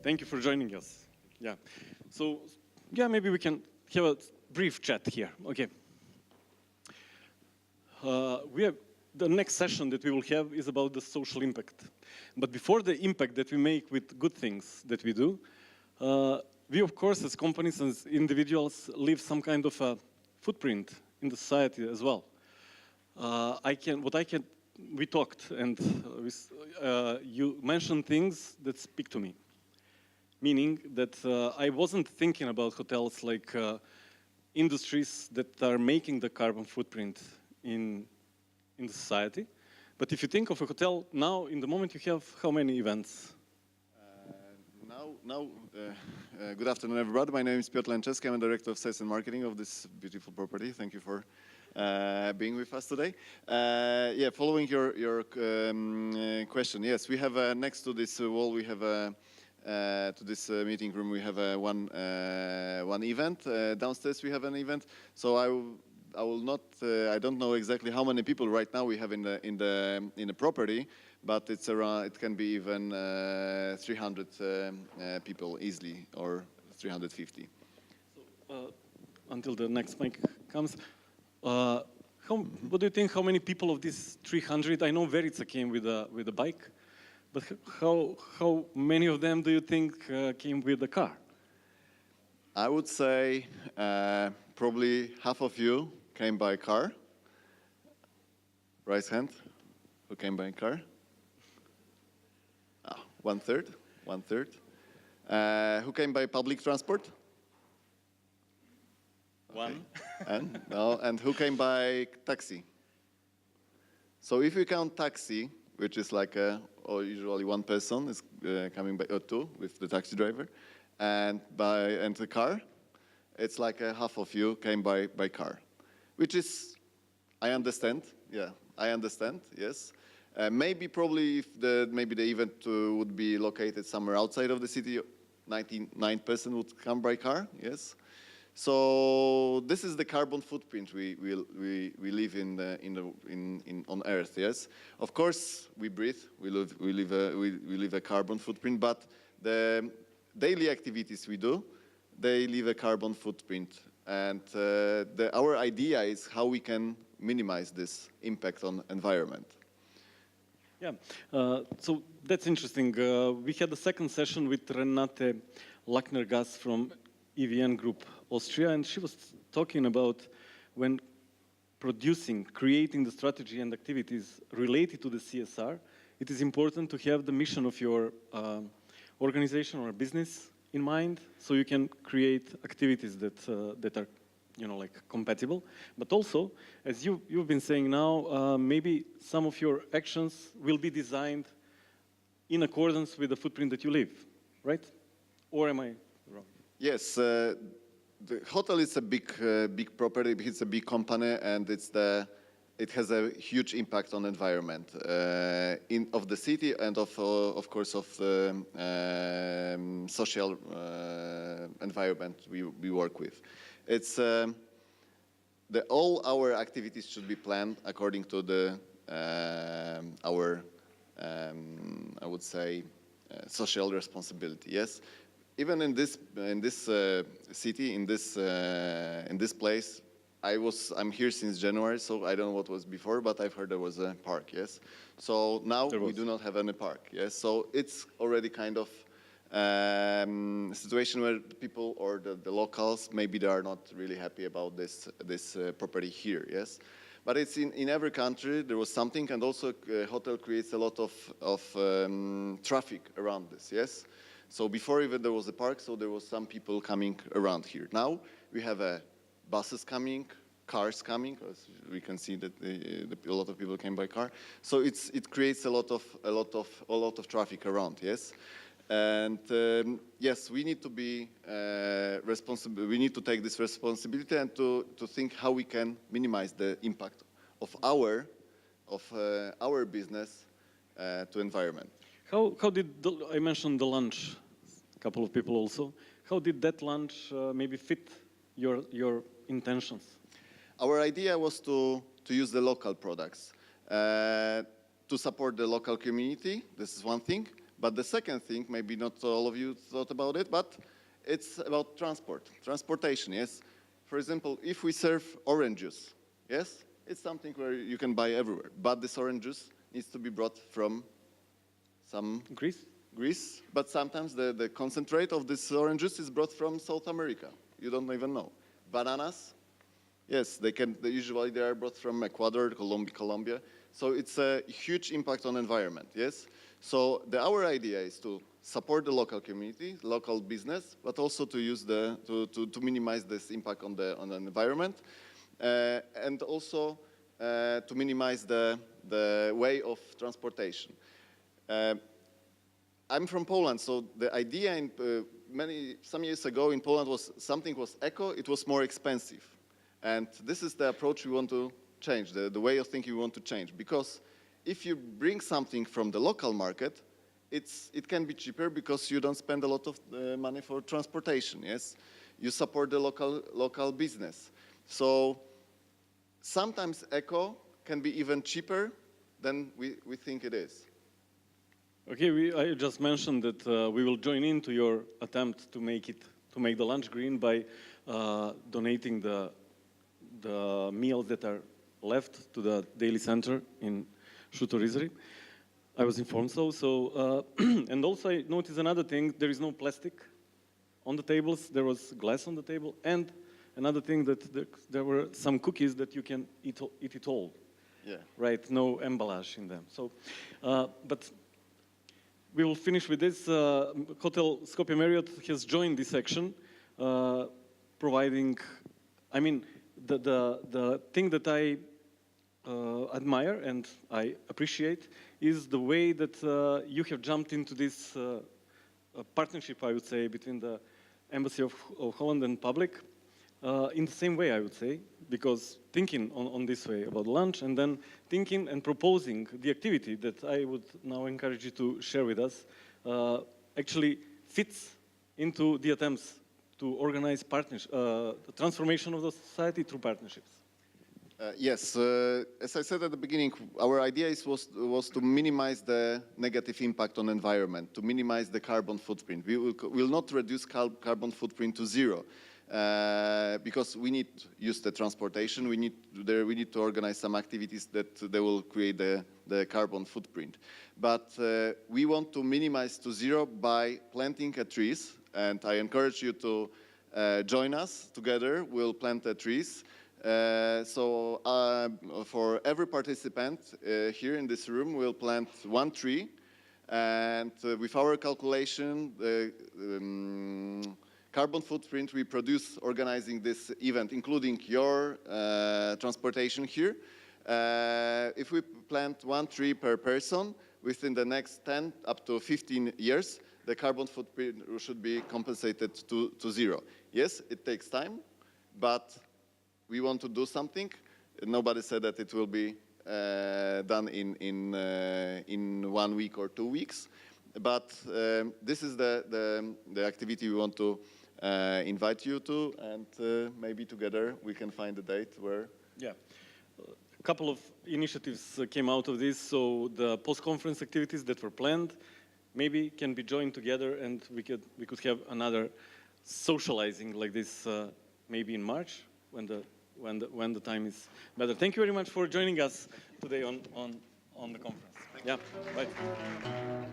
Thank you for joining us. Yeah. So, yeah, maybe we can have a brief chat here. Okay. We have the next session that we will have is about the social impact. But before the impact that we make with good things that we do, we, of course, as companies and as individuals, leave some kind of a footprint in the society as well. We talked, and you mentioned things that speak to me. Meaning that I wasn't thinking about hotels like industries that are making the carbon footprint in the society. But if you think of a hotel now, in the moment you have how many events? Good afternoon, everybody. My name is Piotr Lenczewski. I'm the Director of Sales and Marketing of this beautiful property. Thank you for being with us today. Following your question, yes, we have next to this wall, we have to this meeting room, we have one event. Downstairs, we have an event. So I will not. I don't know exactly how many people right now we have in the property, but it's around. It can be even 300 people easily, or 350. So, until the next mic comes, what do you think? How many people of these 300? I know Verica came with a bike, but how many of them do you think came with a car? I would say probably half of you came by car. Raise hand. Who came by car? One third. Who came by public transport? One. Okay. And who came by taxi? So if you count taxi, which is like usually one person is coming by, or two with the taxi driver, and the car, it's like half of you came by car, which is, I understand. Yeah, I understand. Yes, probably if the event would be located somewhere outside of the city, 99% would come by car. Yes. So this is the carbon footprint we live on Earth. Yes, of course we breathe. We leave a carbon footprint, but the daily activities we do, they leave a carbon footprint. And our idea is how we can minimize this impact on environment. Yeah, so that's interesting. We had a second session with Renate Lackner-Gass from EVN Group Austria, and she was talking about when creating the strategy and activities related to the CSR, it is important to have the mission of your organization or business in mind, so you can create activities that are, like compatible. But also, as you've been saying now, maybe some of your actions will be designed in accordance with the footprint that you leave, right? Or am I wrong? Yes, the hotel is a big property. It's a big company, and it has a huge impact on environment of the city and of course of the social environment we work with. It's all our activities should be planned according to our I would say social responsibility. Yes. Even in this city, in this place, I'm here since January, so I don't know what was before, but I've heard there was a park. Yes, so now we do not have any park. Yes, so it's already kind of situation where the people or the locals, maybe they are not really happy about this property here. Yes, but it's in every country there was something, and also hotel creates a lot of traffic around this. Yes. So before even there was a park, so there was some people coming around here. Now we have buses coming, cars coming. As we can see that a lot of people came by car. So it creates a lot of traffic around. Yes, and yes, we need to be responsible. We need to take this responsibility and to think how we can minimize the impact of our business to environment. How did I mentioned the lunch? A couple of people also. How did that lunch maybe fit your intentions? Our idea was to use the local products to support the local community. This is one thing, But the second thing, maybe not all of you thought about it, but it's about transportation, yes? For example, if we serve orange juice, yes? It's something where you can buy everywhere, but this orange juice needs to be brought from some Greece, but sometimes the concentrate of this orange juice is brought from South America. You don't even know. Bananas, yes, usually they are brought from Ecuador, Colombia. So it's a huge impact on environment, yes? So our idea is to support the local community, local business, but also to use to minimize this impact on the environment, and also to minimize the way of transportation. I'm from Poland, so the idea some years ago in Poland was something was eco, it was more expensive. And this is the approach we want to change, the way of thinking we want to change. Because if you bring something from the local market, it can be cheaper because you don't spend a lot of money for transportation, yes? You support the local business. So sometimes eco can be even cheaper than we think it is. Okay, I just mentioned that we will join into your attempt to make the lunch green by donating the meals that are left to the daily center in Šutorizri. I was informed so. And also I noticed another thing, there is no plastic on the tables, there was glass on the table, and another thing that there were some cookies that you can eat it all. Yeah. Right, no emballage in them. So, but we will finish with this. Hotel Skopje Marriott has joined this action, providing, I mean, the thing that I admire and I appreciate is the way that you have jumped into this partnership, I would say, between the Embassy of Holland and public in the same way, I would say, because thinking on this way about lunch and then thinking and proposing the activity that I would now encourage you to share with us actually fits into the attempts to organize the transformation of the society through partnerships. Yes, as I said at the beginning, our idea was to minimize the negative impact on environment, to minimize the carbon footprint. We will not reduce carbon footprint to zero. Because we need to use the transportation, we need to organize some activities that they will create the carbon footprint. But we want to minimize to zero by planting trees, and I encourage you to join us together. We'll plant the trees. So for every participant here in this room, we'll plant one tree, and with our calculation, carbon footprint we produce organizing this event, including your transportation here. If we plant one tree per person, within the next 10 up to 15 years, the carbon footprint should be compensated to zero. Yes, it takes time, but we want to do something. Nobody said that it will be done in 1 week or 2 weeks, but this is the activity we want to invite you to, and maybe together we can find a date where. Yeah, a couple of initiatives came out of this. So the post-conference activities that were planned maybe can be joined together, and we could have another socializing like this maybe in March when the time is better. Thank you very much for joining us today on the conference. Thank you. Bye.